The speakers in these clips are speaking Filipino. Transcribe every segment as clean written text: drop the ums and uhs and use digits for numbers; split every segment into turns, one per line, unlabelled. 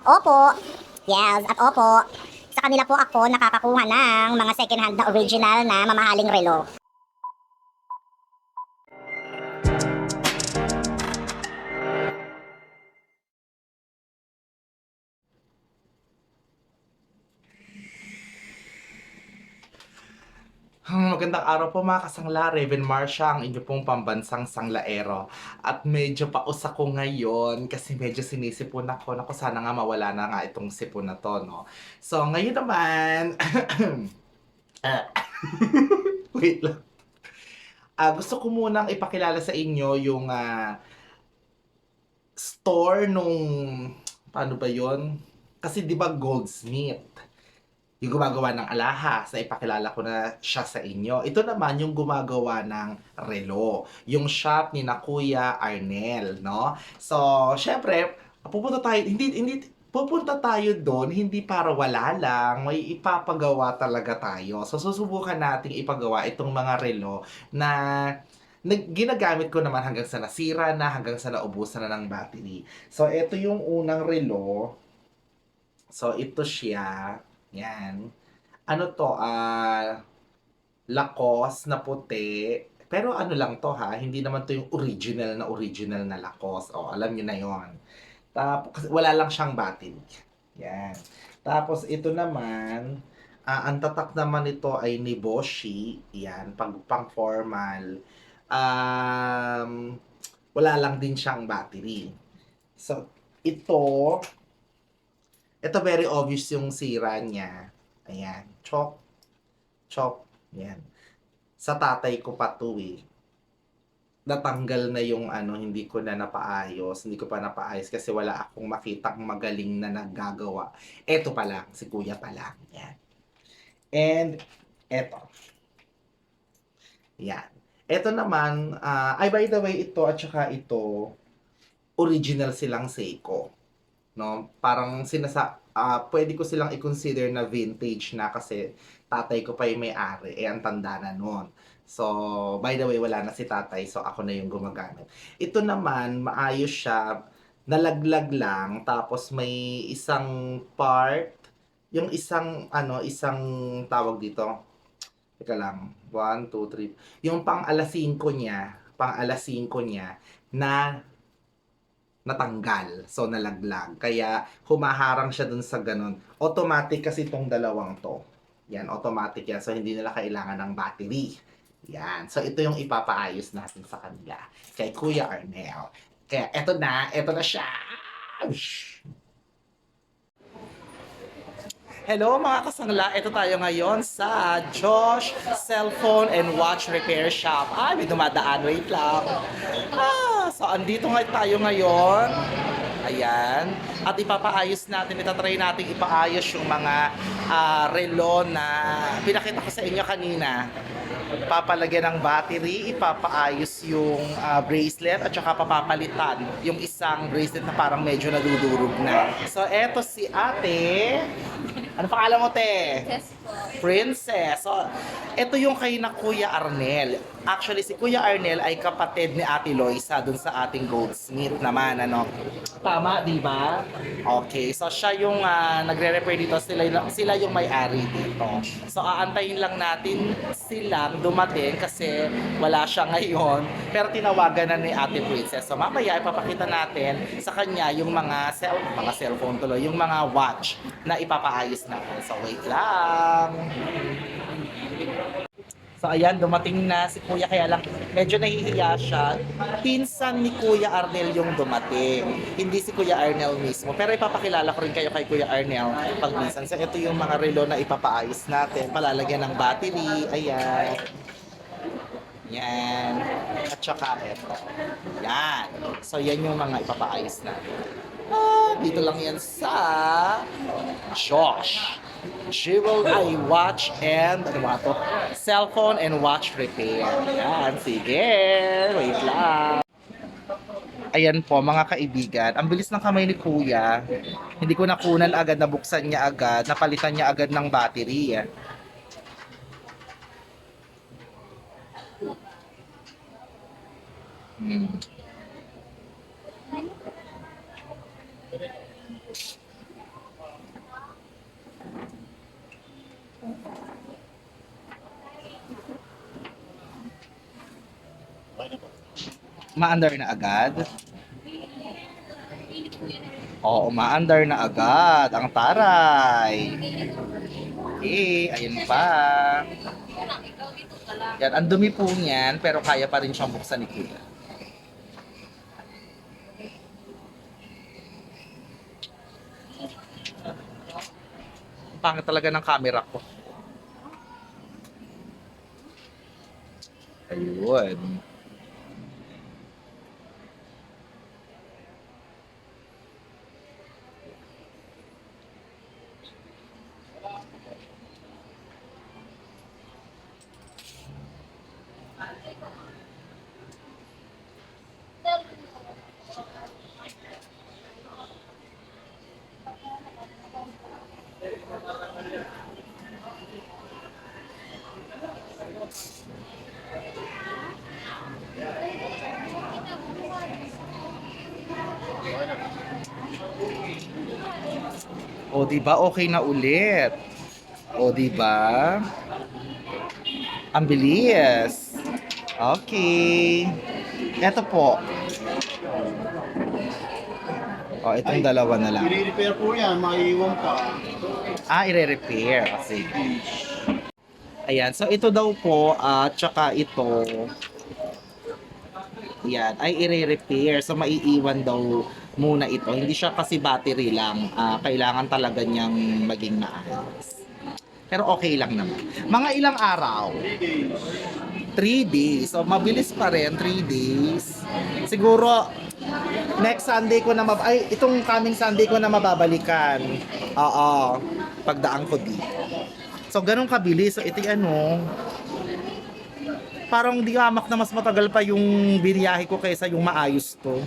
opo, yes, at opo, sa kanila po ako nakakakuha ng mga second hand na original na mamahaling relo.
Magandang araw po mga kasangla, Raven Marcia, ang inyo pong pambansang sanglaero. At medyo paus ako ngayon kasi medyo sinisipon ako. Naku, sana nga mawala na nga itong sipon na to, no? So, ngayon naman, ah, wait lang. Gusto ko munang ipakilala sa inyo yung store nung, paano ba yon? Kasi di ba Goldsmith? Yung gumagawa ng alahas na ipakilala ko na siya sa inyo. Ito naman yung gumagawa ng relo. Yung shop ni na Kuya Arnel, no? So, syempre, pupunta tayo, pupunta tayo doon, hindi para wala lang, may ipapagawa talaga tayo. So, susubukan nating ipagawa itong mga relo na ginagamit ko naman hanggang sa nasira na, hanggang sa naubusan na ng battery. So, ito yung unang relo. So, ito siya. Yan. Ano to, Lacoste na puti. Pero ano lang to ha, hindi naman to yung original na Lacoste. O, alam niyo na yon. Tapos, wala lang siyang battery. Yan. Tapos, ito naman, ang tatak naman ito ay Niboshi. Yan, pang formal. Um, wala lang din siyang battery. So, ito very obvious yung sira niya. Ayan. Chok. Chok. Yan. Sa tatay ko pa to eh. Natanggal na yung ano, hindi ko na napaayos. Hindi ko pa napaayos kasi wala akong makitang magaling na naggagawa. Eto pa lang. Si kuya pa lang. Yan. And, eto. Yan. Eto naman, ay by the way, ito at saka ito, original silang Seiko. No? Parang pwede ko silang i-consider na vintage na kasi tatay ko pa yung may-ari, ang tanda na noon. So, by the way, wala na si tatay, so ako na yung gumagamit. Ito naman, maayos siya, nalaglag lang, tapos may isang part, yung isang tawag dito, teka lang, 1, 2, 3, yung pang alas 5 niya, na natanggal. So, nalaglag. Kaya, humaharang siya dun sa ganun. Automatic kasi itong dalawang to. Yan, automatic yan. So, hindi nila kailangan ng battery. Yan. So, ito yung ipapaayos natin sa kanila. Kay Kuya Arnel. Kaya, eto na siya. Hello mga kasangla, ito tayo ngayon sa Josh Cellphone and Watch Repair Shop. Ay, may dumadaan, wait lang. So andito nga tayo ngayon. Ayan. At ipapaayos natin, itatry natin ipaayos yung mga relo na pinakita ko sa inyo kanina. Papalagyan ng battery, ipapaayos yung bracelet at saka papapalitan yung isang bracelet na parang medyo nadudurog na. So eto si ate. Ano pangalan mo, te?
Yes po.
Princess. So, ito yung kay na Kuya Arnel. Actually, si Kuya Arnel ay kapatid ni Ate Loisa dun sa ating Goldsmith naman, ano. Tama, di ba? Okay. So, siya yung nagre-repair dito. Sila yung may-ari dito. So, aantayin lang natin silang dumating kasi wala siya ngayon. Pero tinawagan na ni Ate Princess. So, mamaya ipapakita natin sa kanya yung mga cellphone tuloy, yung mga watch na ipapaayos natin. So, wait lang. So ayan, dumating na si Kuya, kaya lang medyo nahihiya siya. Pinsan ni Kuya Arnel yung dumating, hindi si Kuya Arnel mismo. Pero ipapakilala ko rin kayo kay Kuya Arnel pag minsan. So ito yung mga relo na ipapaayos natin, palalagyan ng battery, ayan. Yan. At saka ito. Yan. So yan yung mga ipapaayos natin. Dito lang yan sa Josh. Jewel Eye Watch and ano mga to? Cellphone and watch repair. Yan, sige. Wait lang. Ayan po mga kaibigan, ang bilis ng kamay ni Kuya. Hindi ko nakunan agad, nabuksan niya agad, napalitan niya agad ng battery. Maandar na agad? Oo, maandar na agad ang taray. Okay, ayun pa. Yan, ang dumi po niyan, pero kaya pa rin siyang buksan ni Kuya. Ang pangit talaga ng camera ko. Ayun. O, di ba? Okay na ulit. O, di ba? Ang bilis. Okay. Eto po. O, itong dalawa na lang.
I-repair po yan, maiiwan pa.
Ah, ire-repair. Kasi. Ayan. So, ito daw po, tsaka ito. Yan. Ay, ire-repair. So, maiiwan daw muna ito. Hindi siya kasi battery lang. Kailangan talaga niyang maging maayos. Pero okay lang naman. Mga ilang araw? 3 days. So, mabilis pa rin. 3 days. Siguro, next Sunday ko na itong coming Sunday ko na mababalikan. Oo. Pagdaan ko dito. So, ganun kabilis. So, ito parang di amak na mas matagal pa yung biniyahe ko kaysa yung maayos to.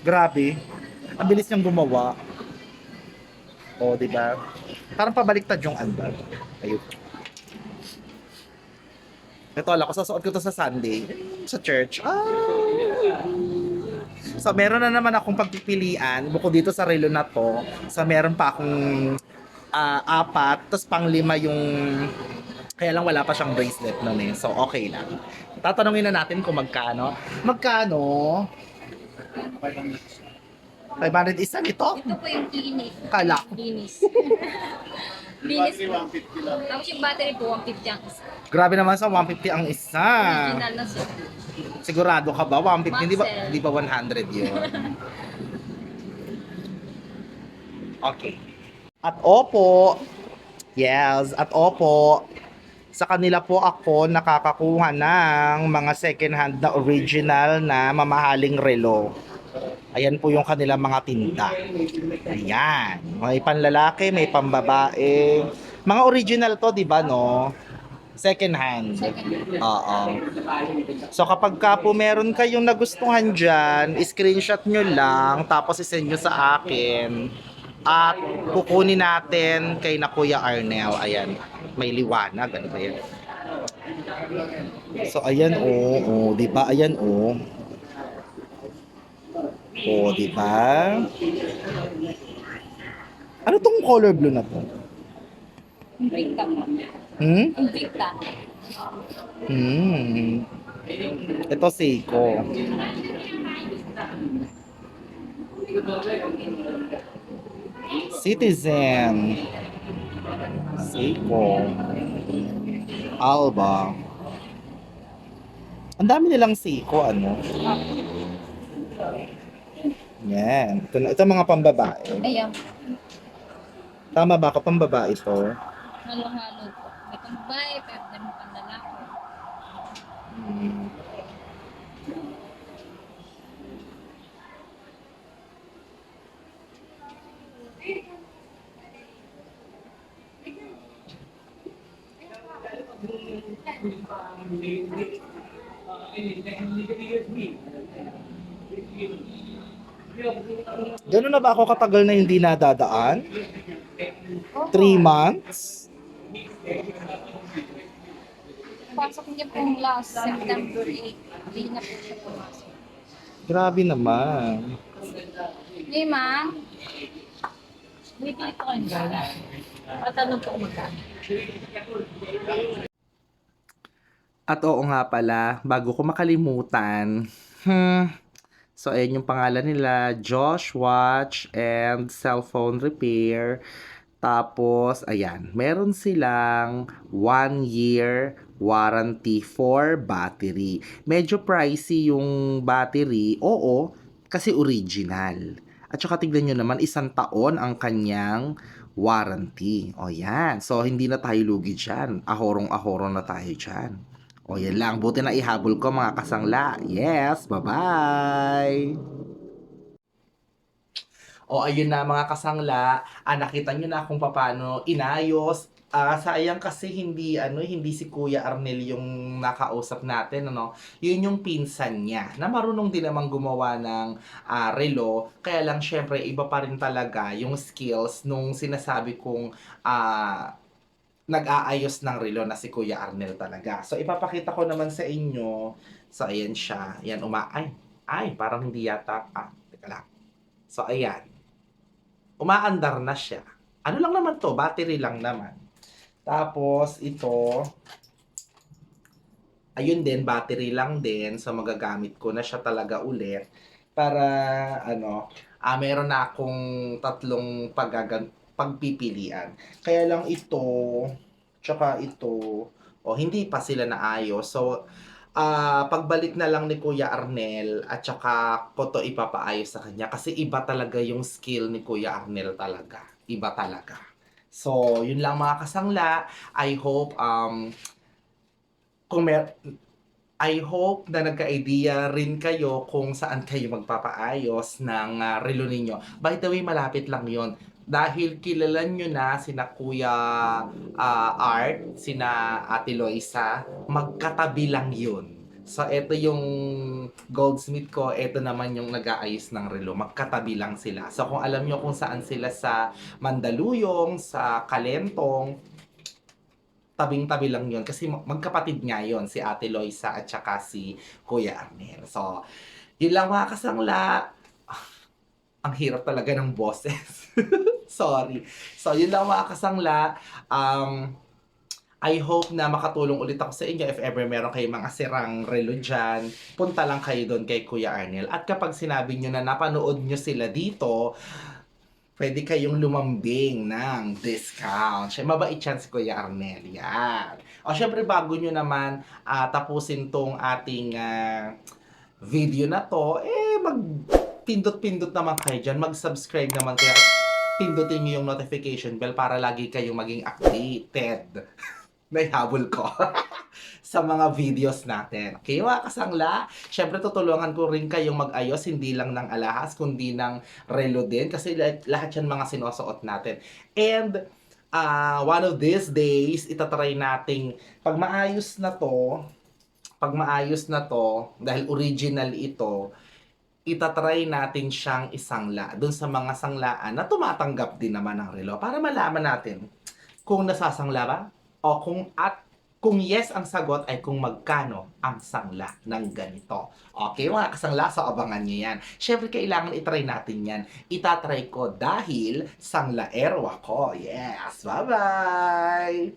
Grabe. Ang bilis niyang gumawa. O, di ba? Parang pabaliktad yung andar. Ayun. Ito, ala ko, sasuot ko to sa Sunday. Sa church. So, meron na naman akong pagpipilian. Bukod dito sa relo na to. So, meron pa akong 4. Tapos, pang-5 yung... Kaya lang wala pa siyang bracelet nun eh. So, okay lang. Tatanungin na natin kung magkano. Magkano? 500 isa nito?
Ito po yung kinis.
Kala ko.
Linis.
Battery
Linis po.
150 lang.
Tapos yung battery po, 150 ang isa.
Grabe naman sa 150 ang isa.
Original na siya.
Sigurado ka ba? 150?
Maxell.
Di ba 100 yun? Okay. At opo, yes, at opo, sa kanila po ako nakakakuha ng mga second hand na original na mamahaling relo. Ayan po yung kanilang mga tinda. Ayan. May panlalaki, may pambabae. Mga original to, di ba, no? Second hand. Oo. So kapag ka po meron kayong nagustuhan dyan, screenshot nyo lang, tapos isend nyo sa akin. At kukunin natin kay na Kuya Arnel. Ayan. May liwanag. Ano ba yan? So ayan di ba? Ayan di ba? Ano tong color blue na to?
Invicta po. Invicta.
Ito Seiko. Citizen. Seiko. Alba. Ang dami nilang Seiko, ano? Yan. Ito mga pambabae.
Ayan.
Tama ba ako? Pambabae ito?
Halo-halo po. May pambabae, pero may pandalaki.
Gano'n na ba ako katagal na hindi nadadaan? 3 months?
Pasok niya pong last September 8. Hindi na po siya pumasok.
Grabe naman.
Hindi, ma. Bibili ko kayo dyan. Patanong po kung magkano.
At oo nga pala, bago ko makalimutan, so ayan yung pangalan nila, Josh Watch and Cellphone Repair. Tapos, ayan, meron silang 1 year warranty for battery. Medyo pricey yung battery, oo, kasi original. At saka tignan nyo naman, 1 taon ang kanyang warranty. O yan, so hindi na tayo lugi dyan. Ahorong-ahorong na tayo dyan. O yan lang, buti na ihabol ko mga kasangla. Yes, bye-bye! O ayun na mga kasangla, nakita nyo na kung paano inayos. Sayang kasi hindi si Kuya Arnel yung nakausap natin, ano. Yun yung pinsan niya na marunong din namang gumawa ng relo. Kaya lang syempre iba pa rin talaga yung skills nung sinasabi kong nag-aayos ng relo na si Kuya Arnel talaga. So ipapakita ko naman sa inyo. So ayan siya. Yan ay parang hindi yata. Teka lang. So ayan. Umaandar na siya. Ano lang naman to? Battery lang naman. Tapos, ito, ayun din, battery lang din. So, magagamit ko na siya talaga ulit. Para, meron na akong 3 pagpipilian. Kaya lang ito, tsaka ito, hindi pa sila naayos. So, pagbalik na lang ni Kuya Arnel at saka ko to ipapaayos sa kanya kasi iba talaga yung skill ni Kuya Arnel talaga. Iba talaga. So, yun lang mga kasangla. I hope I hope na nagka-idea rin kayo kung saan kayo magpapaayos ng relo ninyo. By the way, malapit lang yon. Dahil kilala nyo na sina Kuya Art, sina Ate Loisa, magkatabi lang yun. So, ito yung goldsmith ko, ito naman yung nag-aayos ng relo. Magkatabi lang sila. So, kung alam nyo kung saan sila sa Mandaluyong, sa Kalentong, tabing-tabi lang yun. Kasi magkapatid nga yun, si Ate Loisa at saka si Kuya Arnel. So, yun lang mga kasangla. Ang hirap talaga ng boses. Sorry. So, yun lang mga kasangla. I hope na makatulong ulit ako sa inyo if ever meron kayong mga sirang relo dyan. Punta lang kayo doon kay Kuya Arnel. At kapag sinabi nyo na napanood nyo sila dito, pwede kayong lumambing ng discount. Siya, mabait yan si Kuya Arnel. Yan. O syempre, bago nyo naman tapusin tong ating video na to, pindot-pindot naman kayo dyan. Mag-subscribe naman kayo. Pindutin nyo yung notification bell para lagi kayong maging updated. Naihabol ko sa mga videos natin. Okay, mga kasangla? Syempre, tutulungan ko rin kayong mag-ayos, hindi lang ng alahas, kundi ng relo din. Kasi lahat yan mga sinusuot natin. And, one of these days, itatry nating, pag maayos na to, dahil original ito, itatry natin siyang isangla dun sa mga sanglaan na tumatanggap din naman ng relo para malaman natin kung nasasangla ba o kung yes ang sagot ay kung magkano ang sangla ng ganito. Okay mga kasangla, so abangan nyo yan. Syempre kailangan itry natin yan. Itatry ko dahil sanglaero ako. Yes, bye-bye!